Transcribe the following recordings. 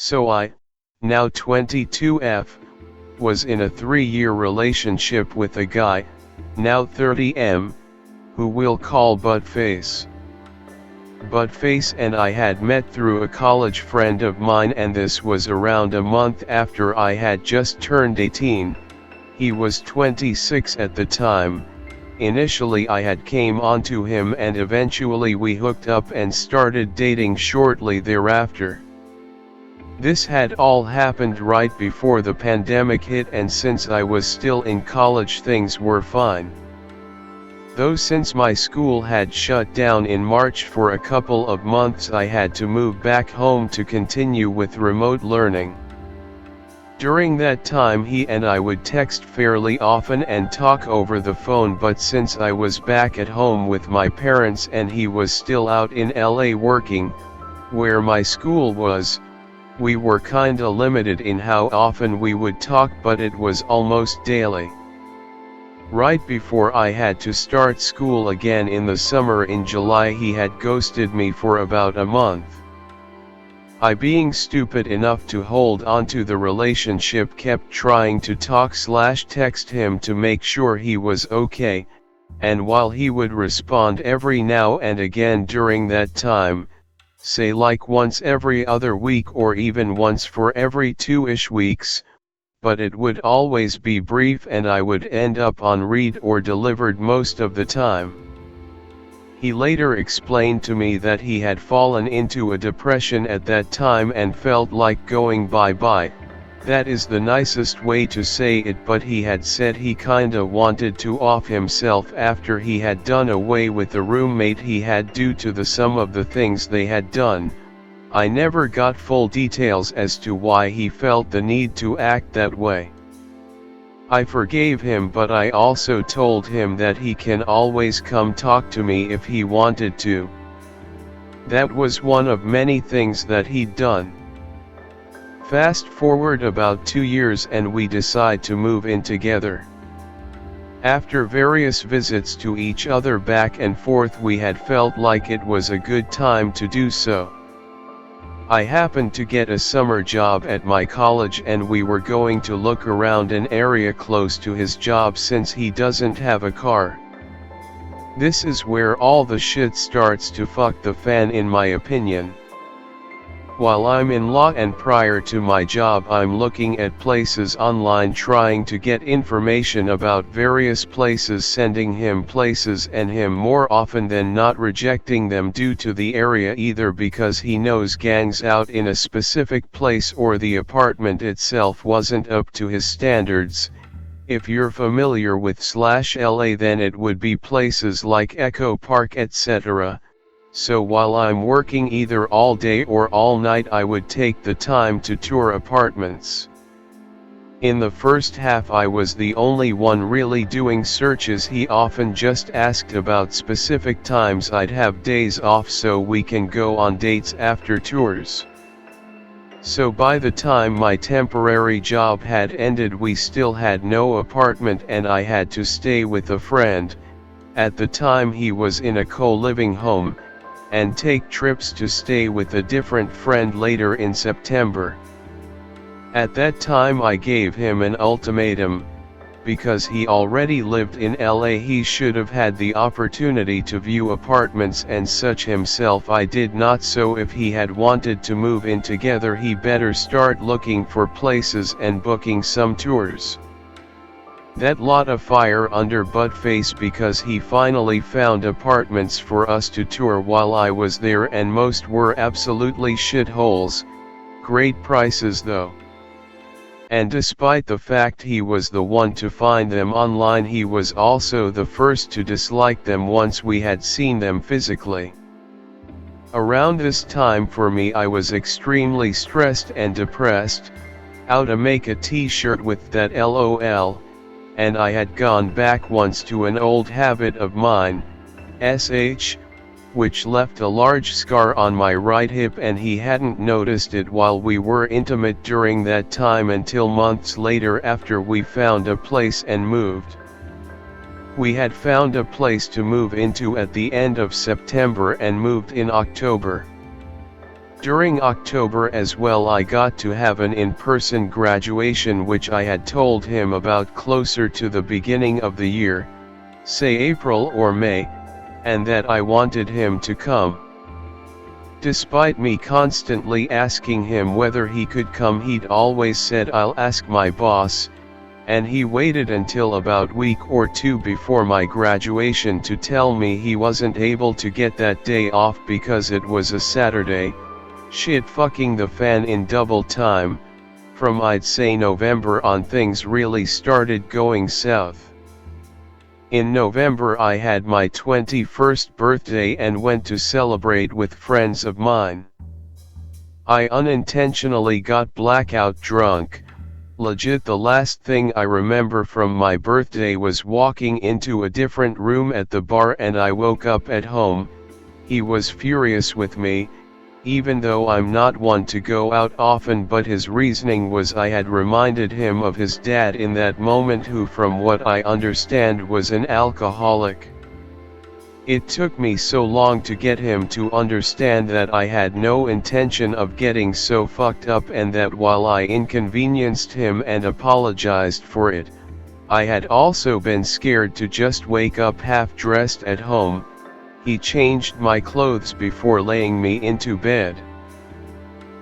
So I, now 22F, was in a 3-year relationship with a guy, now 30M, who we'll call Buttface. Buttface and I had met through a college friend of mine, and this was around a month after I had just turned 18. He was 26 at the time. Initially I had came onto him and eventually we hooked up and started dating shortly thereafter. This had all happened right before the pandemic hit, and since I was still in college things were fine. Though since my school had shut down in March for a couple of months, I had to move back home to continue with remote learning. During that time he and I would text fairly often and talk over the phone, but since I was back at home with my parents and he was still out in LA working, where my school was, we were kinda limited in how often we would talk, but it was almost daily. Right before I had to start school again in the summer in July, he had ghosted me for about a month. I, being stupid enough to hold onto the relationship, kept trying to talk/text him to make sure he was okay, and while he would respond every now and again during that time, say like once every other week or even once for every 2-ish weeks, but it would always be brief and I would end up on read or delivered most of the time. He later explained to me that he had fallen into a depression at that time and felt like going bye-bye. That is the nicest way to say it, but he had said he kinda wanted to off himself after he had done away with the roommate he had due to the sum of the things they had done. I never got full details as to why he felt the need to act that way. I forgave him, but I also told him that he can always come talk to me if he wanted to. That was one of many things that he'd done. Fast forward about 2 years and we decide to move in together. After various visits to each other back and forth, we had felt like it was a good time to do so. I happened to get a summer job at my college and we were going to look around an area close to his job since he doesn't have a car. This is where all the shit starts to fuck the fan in my opinion. While I'm in law and prior to my job, I'm looking at places online trying to get information about various places, sending him places and him more often than not rejecting them due to the area, either because he knows gangs out in a specific place or the apartment itself wasn't up to his standards. If you're familiar with /LA, then it would be places like Echo Park, etc. So while I'm working either all day or all night, I would take the time to tour apartments. In the first half I was the only one really doing searches. He often just asked about specific times I'd have days off so we can go on dates after tours. So by the time my temporary job had ended, we still had no apartment and I had to stay with a friend. At the time he was in a co-living home, and take trips to stay with a different friend later in September. At that time I gave him an ultimatum. Because he already lived in LA, he should have had the opportunity to view apartments and such himself. I did not, so if he had wanted to move in together, he better start looking for places and booking some tours. That lit a fire under Buttface because he finally found apartments for us to tour while I was there, and most were absolutely shitholes. Great prices though. And despite the fact he was the one to find them online, he was also the first to dislike them once we had seen them physically. Around this time for me, I was extremely stressed and depressed. How to make a t-shirt with that LOL. And I had gone back once to an old habit of mine, which left a large scar on my right hip, and he hadn't noticed it while we were intimate during that time until months later after we found a place and moved. We had found a place to move into at the end of September and moved in October. During October as well I got to have an in-person graduation which I had told him about closer to the beginning of the year, say April or May, and that I wanted him to come. Despite me constantly asking him whether he could come, he'd always said I'll ask my boss, and he waited until about week or two before my graduation to tell me he wasn't able to get that day off because it was a Saturday. Shit fucking the fan in double time. From I'd say November on things really started going south. In November I had my 21st birthday and went to celebrate with friends of mine. I unintentionally got blackout drunk. Legit the last thing I remember from my birthday was walking into a different room at the bar and I woke up at home. He was furious with me, even though I'm not one to go out often, but his reasoning was I had reminded him of his dad in that moment, who from what I understand was an alcoholic. It took me so long to get him to understand that I had no intention of getting so fucked up, and that while I inconvenienced him and apologized for it, I had also been scared to just wake up half-dressed at home. He changed my clothes before laying me into bed.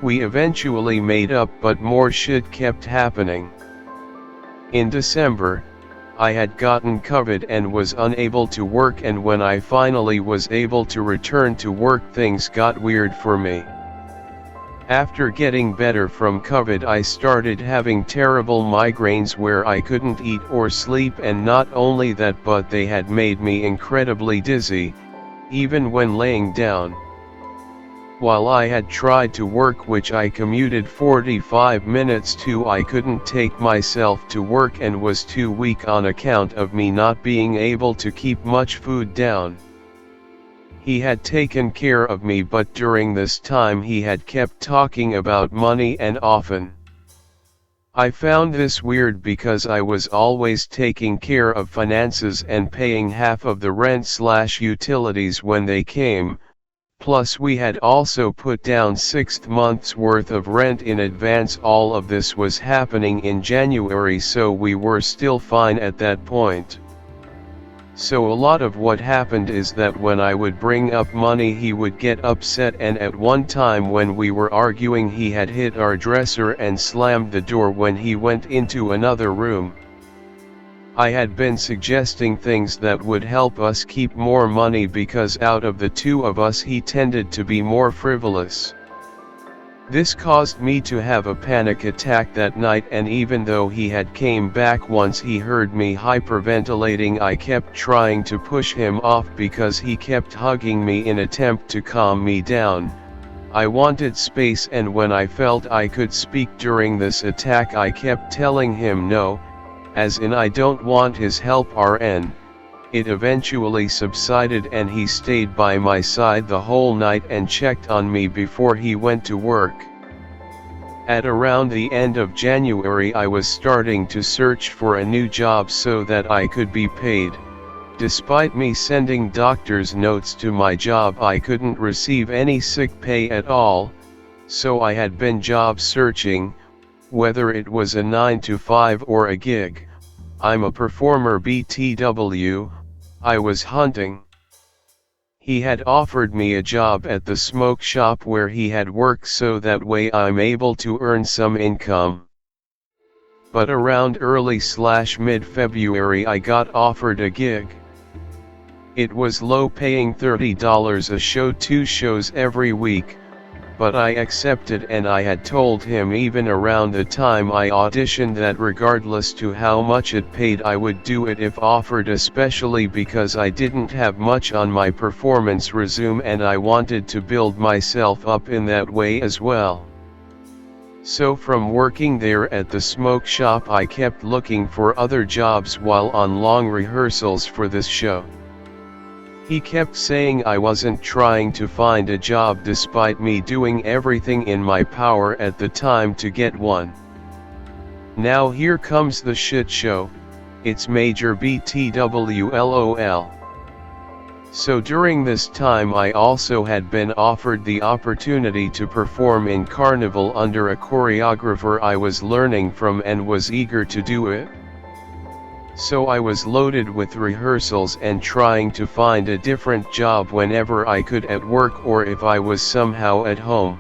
We eventually made up, but more shit kept happening. In December, I had gotten COVID and was unable to work, and when I finally was able to return to work, things got weird for me. After getting better from COVID, I started having terrible migraines where I couldn't eat or sleep, and not only that, but they had made me incredibly dizzy, even when laying down. While I had tried to work, which I commuted 45 minutes to, I couldn't take myself to work and was too weak on account of me not being able to keep much food down. He had taken care of me, but during this time he had kept talking about money, and often. I found this weird because I was always taking care of finances and paying half of the rent/utilities when they came. Plus we had also put down 6 months worth of rent in advance. All of this was happening in January, so we were still fine at that point. So a lot of what happened is that when I would bring up money, he would get upset, and at one time when we were arguing, he had hit our dresser and slammed the door when he went into another room. I had been suggesting things that would help us keep more money because out of the two of us he tended to be more frivolous. This caused me to have a panic attack that night, and even though he had came back once he heard me hyperventilating, I kept trying to push him off because he kept hugging me in attempt to calm me down. I wanted space, and when I felt I could speak during this attack, I kept telling him no, as in I don't want his help RN. It eventually subsided and he stayed by my side the whole night and checked on me before he went to work. At around the end of January I was starting to search for a new job so that I could be paid. Despite me sending doctor's notes to my job, I couldn't receive any sick pay at all, so I had been job searching, whether it was a 9-to-5 or a gig. I'm a performer BTW, I was hunting. He had offered me a job at the smoke shop where he had worked, so that way I'm able to earn some income. But around early/mid-February I got offered a gig. It was low paying, $30 a show, 2 shows every week, but I accepted, and I had told him even around the time I auditioned that regardless to how much it paid I would do it if offered, especially because I didn't have much on my performance resume and I wanted to build myself up in that way as well. So from working there at the smoke shop I kept looking for other jobs while on long rehearsals for this show. He kept saying I wasn't trying to find a job despite me doing everything in my power at the time to get one. Now here comes the shit show, it's Major BTW LOL. So during this time I also had been offered the opportunity to perform in Carnival under a choreographer I was learning from and was eager to do it. So I was loaded with rehearsals and trying to find a different job whenever I could at work or if I was somehow at home.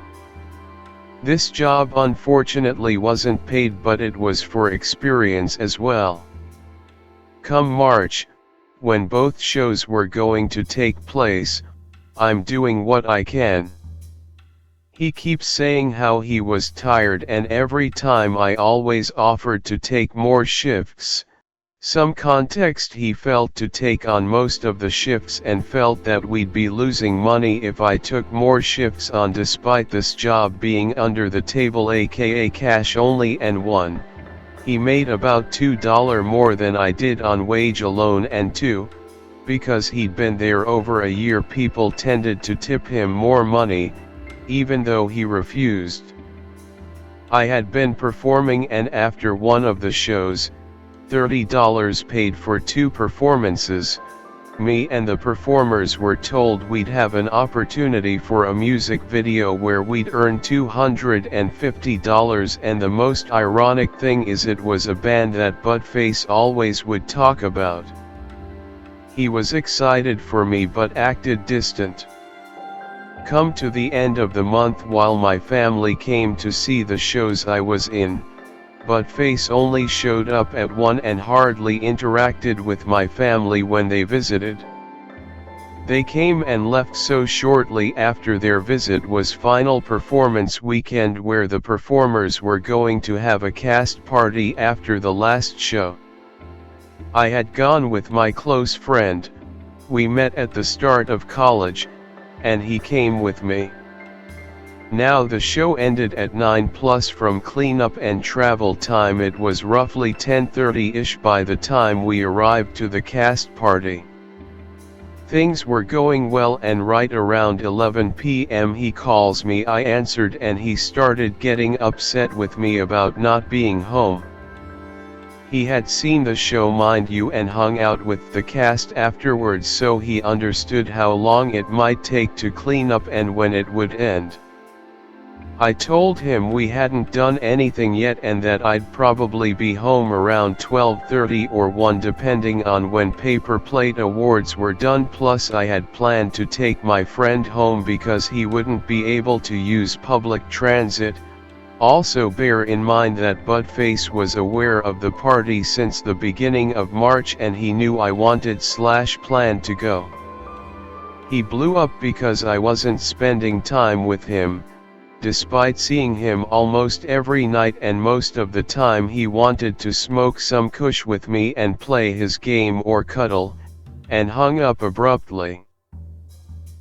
This job unfortunately wasn't paid, but it was for experience as well. Come March, when both shows were going to take place, I'm doing what I can. He keeps saying how he was tired, and every time I always offered to take more shifts. Some context, he felt to take on most of the shifts and felt that we'd be losing money if I took more shifts on, despite this job being under the table, aka cash only, and he made about $2 more than I did on wage alone, and two, because he'd been there over a year, people tended to tip him more money, even though he refused. I had been performing, and after one of the shows, $30 paid for 2 performances, me and the performers were told we'd have an opportunity for a music video where we'd earn $250, and the most ironic thing is it was a band that Buttface always would talk about. He was excited for me but acted distant. Come to the end of the month, while my family came to see the shows I was in, Buttface only showed up at one and hardly interacted with my family when they visited. They came and left, so shortly after their visit was final performance weekend, where the performers were going to have a cast party after the last show. I had gone with my close friend. We met at the start of college, and he came with me. Now the show ended at 9+. From cleanup and travel time it was roughly 10:30ish by the time we arrived to the cast party. Things were going well, and right around 11 p.m. he calls me. I answered and he started getting upset with me about not being home. He had seen the show, mind you, and hung out with the cast afterwards, so he understood how long it might take to clean up and when it would end. I told him we hadn't done anything yet and that I'd probably be home around 12:30 or 1 depending on when paper plate awards were done, plus I had planned to take my friend home because he wouldn't be able to use public transit. Also bear in mind that Buttface was aware of the party since the beginning of March and he knew I wanted/planned to go. He blew up because I wasn't spending time with him, despite seeing him almost every night, and most of the time he wanted to smoke some kush with me and play his game or cuddle, and hung up abruptly.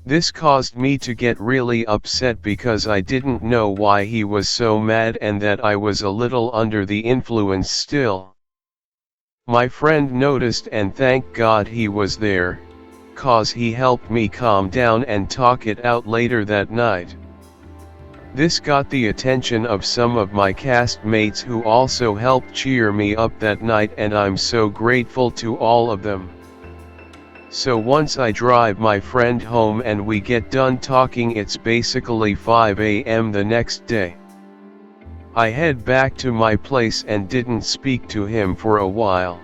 This caused me to get really upset because I didn't know why he was so mad and that I was a little under the influence still. My friend noticed, and thank God he was there, cause he helped me calm down and talk it out later that night. This got the attention of some of my cast mates who also helped cheer me up that night, and I'm so grateful to all of them. So once I drive my friend home and we get done talking, it's basically 5 a.m. the next day. I head back to my place and didn't speak to him for a while.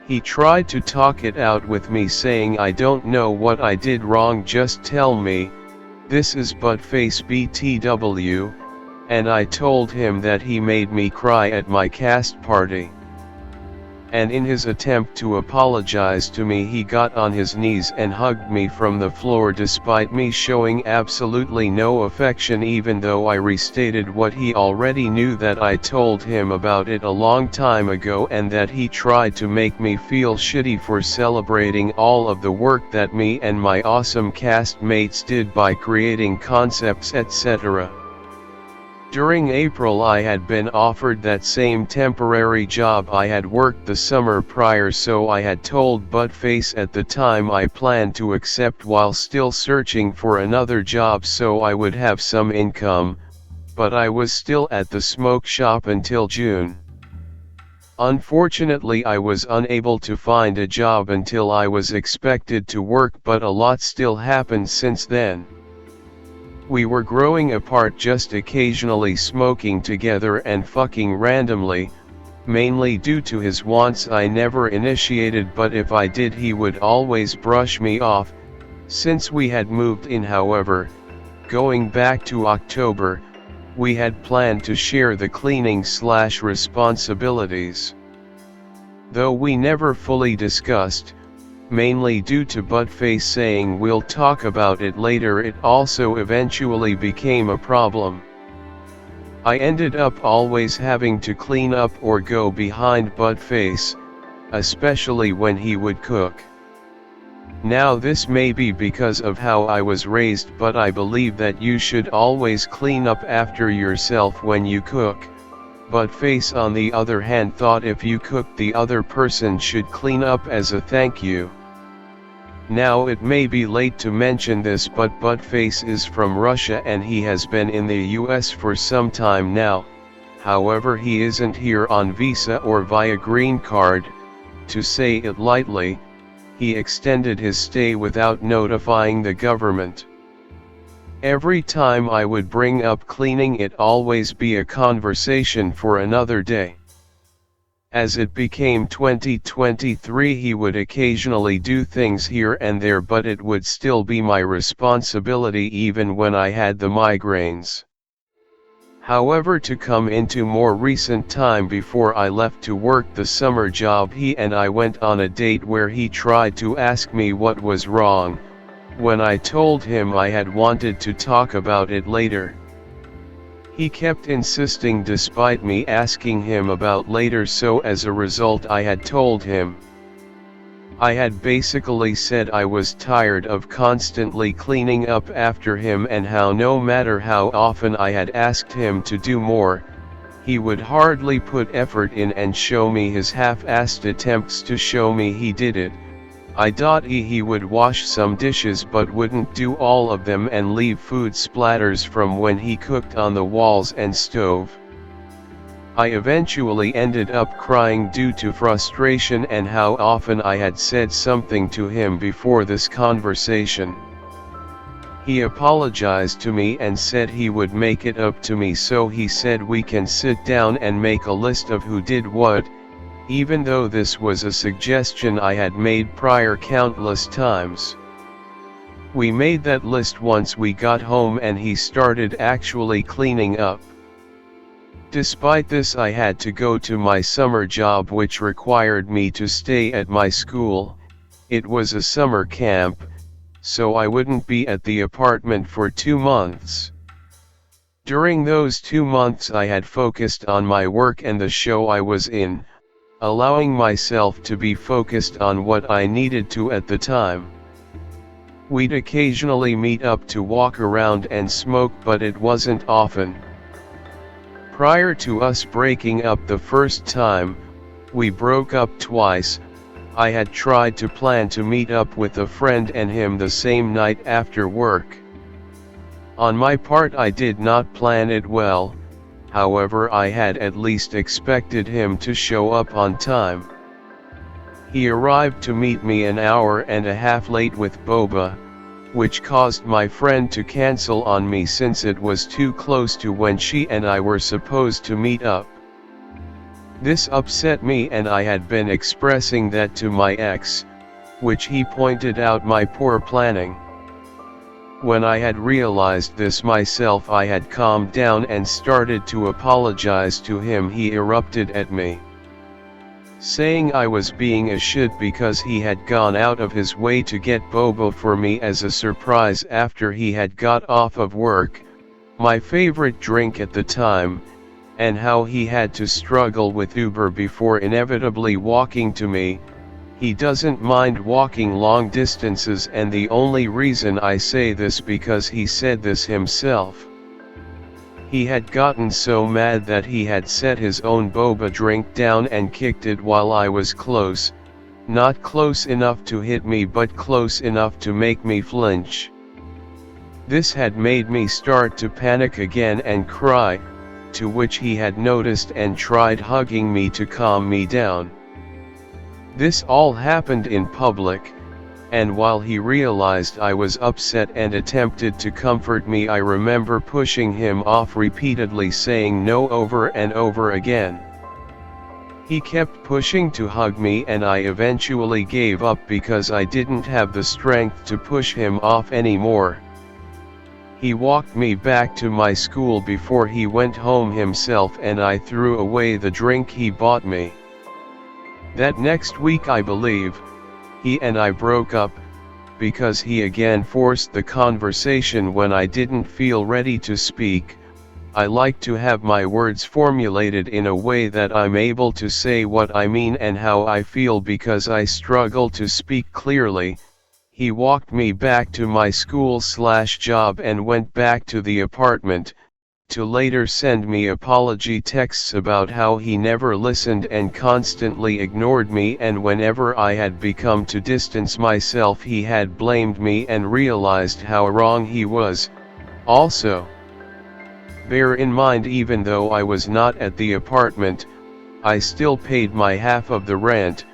He tried to talk it out with me, saying I don't know what I did wrong, just tell me. This is Buttface BTW, and I told him that he made me cry at my cast party. And in his attempt to apologize to me, he got on his knees and hugged me from the floor despite me showing absolutely no affection, even though I restated what he already knew, that I told him about it a long time ago and that he tried to make me feel shitty for celebrating all of the work that me and my awesome cast mates did by creating concepts, etc. During April I had been offered that same temporary job I had worked the summer prior, so I had told Buttface at the time I planned to accept while still searching for another job so I would have some income, but I was still at the smoke shop until June. Unfortunately I was unable to find a job until I was expected to work, but a lot still happened since then. We were growing apart, just occasionally smoking together and fucking randomly, mainly due to his wants I never initiated, but if I did he would always brush me off. Since we had moved in, however, going back to October, we had planned to share the cleaning/responsibilities. Though we never fully discussed, mainly due to Buttface saying we'll talk about it later, it also eventually became a problem. I ended up always having to clean up or go behind Buttface, especially when he would cook. Now this may be because of how I was raised, but I believe that you should always clean up after yourself when you cook. Buttface on the other hand thought if you cooked the other person should clean up as a thank you. Now it may be late to mention this, but Buttface is from Russia and he has been in the US for some time now. However, he isn't here on visa or via green card. To say it lightly, he extended his stay without notifying the government. Every time I would bring up cleaning, it always be a conversation for another day. As it became 2023, he would occasionally do things here and there, but it would still be my responsibility even when I had the migraines. However, to come into more recent time, before I left to work the summer job, he and I went on a date where he tried to ask me what was wrong, when I told him I had wanted to talk about it later. He kept insisting despite me asking him about later, so as a result I had told him. I had basically said I was tired of constantly cleaning up after him, and how no matter how often I had asked him to do more, he would hardly put effort in and show me his half-assed attempts to show me he did it. I thought he would wash some dishes but wouldn't do all of them and leave food splatters from when he cooked on the walls and stove. I eventually ended up crying due to frustration and how often I had said something to him before this conversation. He apologized to me and said he would make it up to me, so he said we can sit down and make a list of who did what, even though this was a suggestion I had made prior countless times. We made that list once we got home and he started actually cleaning up. Despite this, I had to go to my summer job, which required me to stay at my school. It was a summer camp, so I wouldn't be at the apartment for 2 months. During those 2 months I had focused on my work and the show I was in, allowing myself to be focused on what I needed to at the time. We'd occasionally meet up to walk around and smoke, but it wasn't often. Prior to us breaking up the first time, we broke up twice. I had tried to plan to meet up with a friend and him the same night after work. On my part, I did not plan it well, however I had at least expected him to show up on time. He arrived to meet me an hour and a half late with boba, which caused my friend to cancel on me since it was too close to when she and I were supposed to meet up. This upset me and I had been expressing that to my ex, which he pointed out my poor planning. When I had realized this myself, I had calmed down and started to apologize to him. He erupted at me, saying I was being a shit because he had gone out of his way to get boba for me as a surprise after he had got off of work, my favorite drink at the time, and how he had to struggle with Uber before inevitably walking to me. He doesn't mind walking long distances, and the only reason I say this because he said this himself. He had gotten so mad that he had set his own boba drink down and kicked it while I was close, not close enough to hit me but close enough to make me flinch. This had made me start to panic again and cry, to which he had noticed and tried hugging me to calm me down. This all happened in public, and while he realized I was upset and attempted to comfort me, I remember pushing him off repeatedly, saying no over and over again. He kept pushing to hug me, and I eventually gave up because I didn't have the strength to push him off anymore. He walked me back to my school before he went home himself, and I threw away the drink he bought me. That next week, I believe, he and I broke up, because he again forced the conversation when I didn't feel ready to speak. I like to have my words formulated in a way that I'm able to say what I mean and how I feel, because I struggle to speak clearly. He walked me back to my school/job and went back to the apartment, to later send me apology texts about how he never listened and constantly ignored me, and whenever I had become to distance myself he had blamed me and realized how wrong he was. Also, bear in mind, even though I was not at the apartment, I still paid my half of the rent.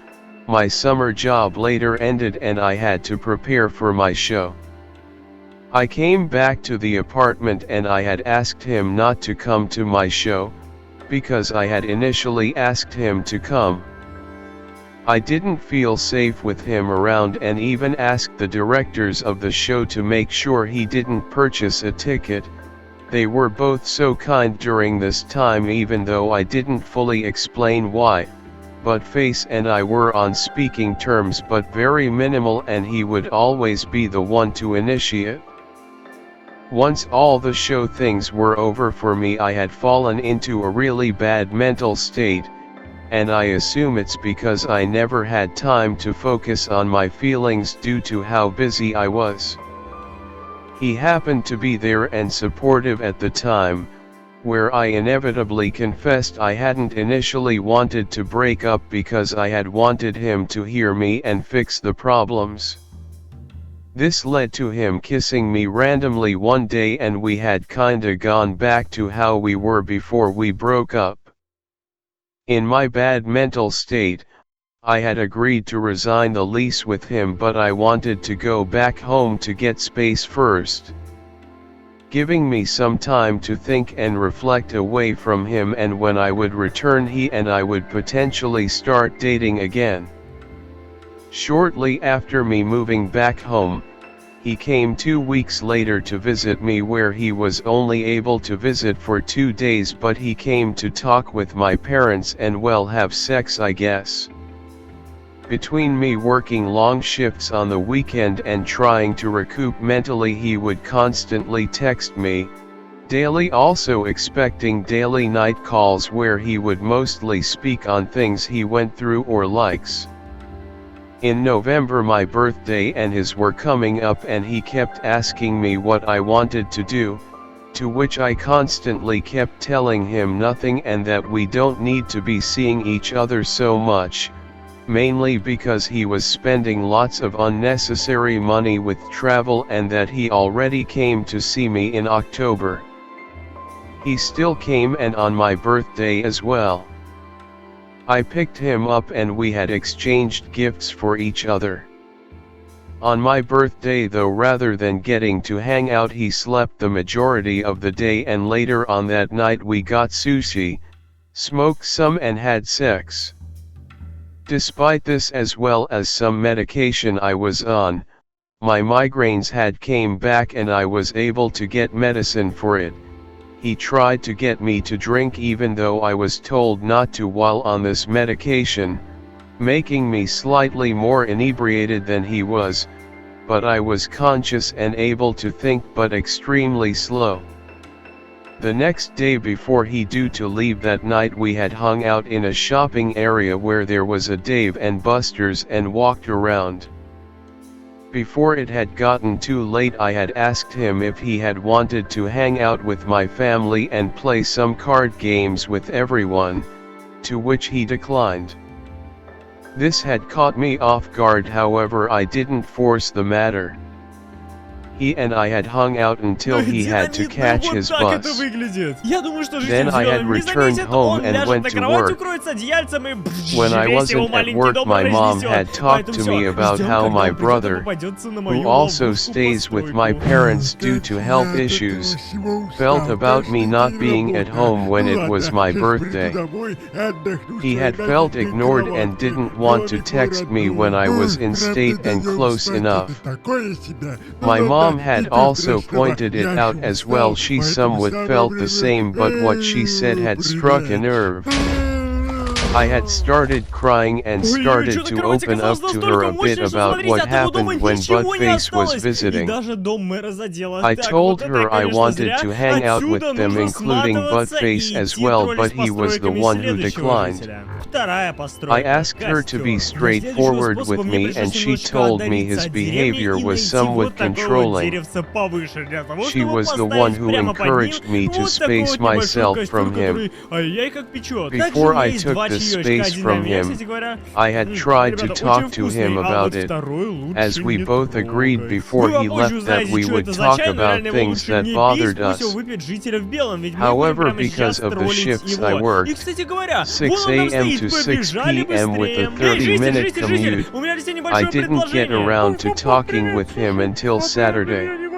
My summer job later ended and I had to prepare for my show. I came back to the apartment and I had asked him not to come to my show, because I had initially asked him to come. I didn't feel safe with him around and even asked the directors of the show to make sure he didn't purchase a ticket. They were both so kind during this time, even though I didn't fully explain why, but Face and I were on speaking terms but very minimal, and he would always be the one to initiate. Once all the show things were over for me, I had fallen into a really bad mental state, and I assume it's because I never had time to focus on my feelings due to how busy I was. He happened to be there and supportive at the time, where I inevitably confessed I hadn't initially wanted to break up because I had wanted him to hear me and fix the problems. This led to him kissing me randomly one day, and we had kinda gone back to how we were before we broke up. In my bad mental state, I had agreed to resign the lease with him, but I wanted to go back home to get space first, giving me some time to think and reflect away from him, and when I would return he and I would potentially start dating again. Shortly after me moving back home, he came 2 weeks later to visit me, where he was only able to visit for 2 days, but he came to talk with my parents and, well, have sex, I guess. Between me working long shifts on the weekend and trying to recoup mentally, he would constantly text me daily, also expecting daily night calls where he would mostly speak on things he went through or likes. In November, my birthday and his were coming up, and he kept asking me what I wanted to do, to which I constantly kept telling him nothing and that we don't need to be seeing each other so much, mainly because he was spending lots of unnecessary money with travel and that he already came to see me in October. He still came, and on my birthday as well. I picked him up and we had exchanged gifts for each other. On my birthday though, rather than getting to hang out, he slept the majority of the day, and later on that night we got sushi, smoked some and had sex. Despite this, as well as some medication I was on, my migraines had came back and I was able to get medicine for it. He tried to get me to drink even though I was told not to while on this medication, making me slightly more inebriated than he was, but I was conscious and able to think, but extremely slow. The next day before he due to leave that night, we had hung out in a shopping area where there was a Dave and Buster's and walked around. Before it had gotten too late, I had asked him if he had wanted to hang out with my family and play some card games with everyone, to which he declined. This had caught me off guard, however I didn't force the matter. He and I had hung out until he had to catch his bus. Then I had returned home and went to work. When I wasn't at work, my mom had talked to me about how my brother, who also stays with my parents due to health issues, felt about me not being at home when it was my birthday. He had felt ignored and didn't want to text me when I was in state and close enough. My mom had also pointed it out as well. She somewhat felt the same, but what she said had struck a nerve. I had started crying and started to open up to her a bit about what happened when Buttface was visiting. I told her I wanted to hang out with them, including Buttface as well, but he was the one who declined. I asked her to be straightforward with me, and she told me his behavior was somewhat controlling. She was the one who encouraged me to space myself from him. Before I took the space from him, I had tried to talk to him about it, as we both agreed before he left that we would talk about things that bothered us. However, because of the shifts I worked, 6 a.m. to 6 p.m. with a 30-minute commute, I didn't get around to talking with him until Saturday.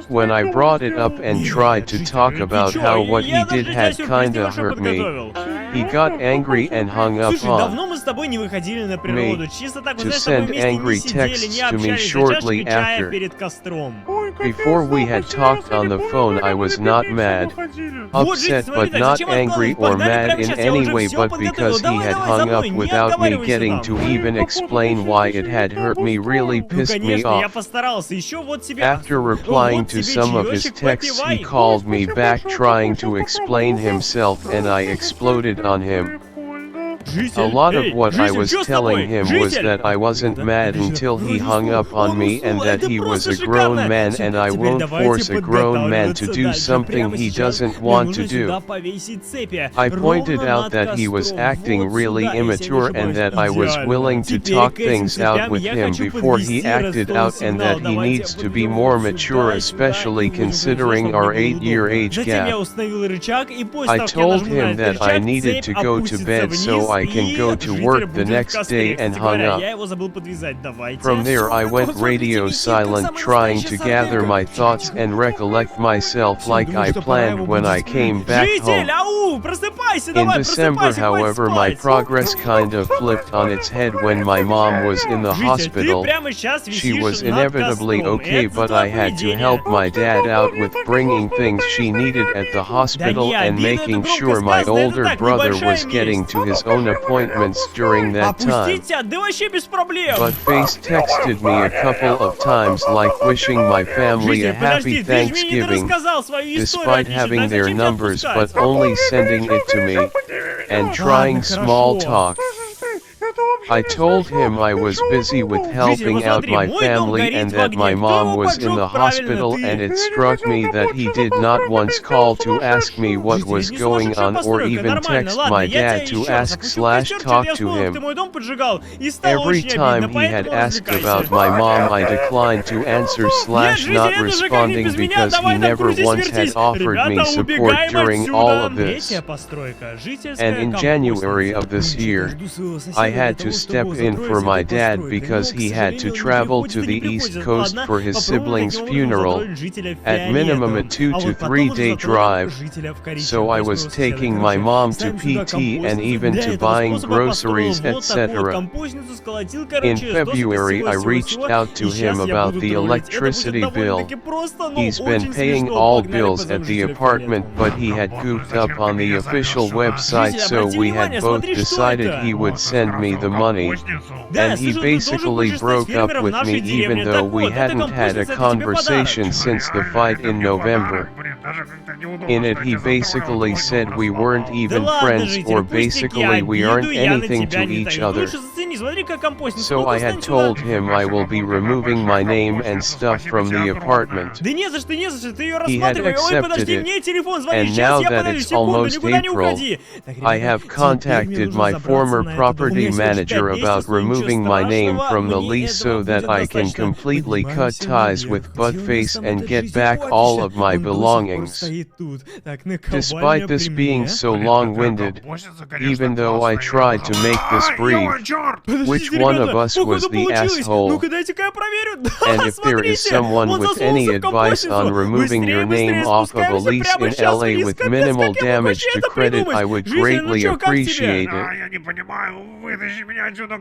When I brought it up and tried to talk about how what he did had kinda hurt me, he got angry and hung up on me to send angry texts to me shortly after. Before we had talked on the phone, I was not mad, upset, but not angry or mad in any way, but because he had hung up without me getting to even explain why it had hurt me really pissed me off. After replying to some of his texts, he called me back trying to explain himself, and I exploded on him. A lot of what I was telling him was that I wasn't mad until he hung up on me, and that he was a grown man and I won't force a grown man to do something he doesn't want to do. I pointed out that he was acting really immature and that I was willing to talk things out with him before he acted out, and that he needs to be more mature, especially considering our 8-year age gap. I told him that I needed to go to bed so I can go to work the next day, and hung up. From there I went radio silent, trying to gather my thoughts and recollect myself like I planned when I came back home. In December, however, my progress kind of flipped on its head when my mom was in the hospital. She was inevitably okay, but I had to help my dad out with bringing things she needed at the hospital and making sure my older brother was getting to his own appointments during that time. Buttface texted me a couple of times, like wishing my family a happy Thanksgiving, despite having their numbers, but only sending it to me, and trying small talk. I told him I was busy with helping out my family and that my mom was in the hospital, and it struck me that he did not once call to ask me what was going on, or even text my dad to ask/talk to him. Every time he had asked about my mom, I declined to answer/not responding, because he never once had offered me support during all of this. And in January of this year, I had to step in for my dad because he had to travel to the East Coast for his sibling's funeral, at minimum a 2 to 3 day drive, so I was taking my mom to PT and even to buying groceries, etc. In February I reached out to him about the electricity bill. He's been paying all bills at the apartment, but he had goofed up on the official website, so we had both decided he would send me the money, and he basically broke up with me, even though we hadn't had a conversation since the fight in November. In it he basically said we weren't even friends, or basically we aren't anything to each other. извини, смотри, как компостинг. So I had told him I will be removing my name and stuff from the apartment. Да не за что, не за что, ты ее He had рассматривай. Ой, подожди, accepted мне телефон it, звонит, and сейчас now я that подожду, it's секунду, almost никуда не April, уходи. Так, I ребята, have теперь мне contacted нужно my забраться former на этот дом. У меня property всего лишь 5 manager месяцев, about но ничего removing my name страшного, from the мне lease этого so that будет I can достаточно. completely cut Поднимаемся ties наверх. with Где у нас Buttface там and этот get back жизнеходящий? all of my Он до сих пор belongings. стоит тут. Так, Despite наковальня this при being мне. so long-winded, even though I tried to make this brief, which Подождите, one of ребята, us was походу the получилось. asshole? Ну-ка, дайте-ка я проверю. And Да, if there is смотрите, someone он with засунулся any в advice on компостницу. removing your Быстрее, name быстрее off of a спускаемся lease прямо in сейчас LA вниз. with Капец, minimal как я могу damage вообще to это credit, придумать? I would Жизнь, ну greatly чё, как тебе? appreciate it. Я не понимаю, вытащи меня отсюда,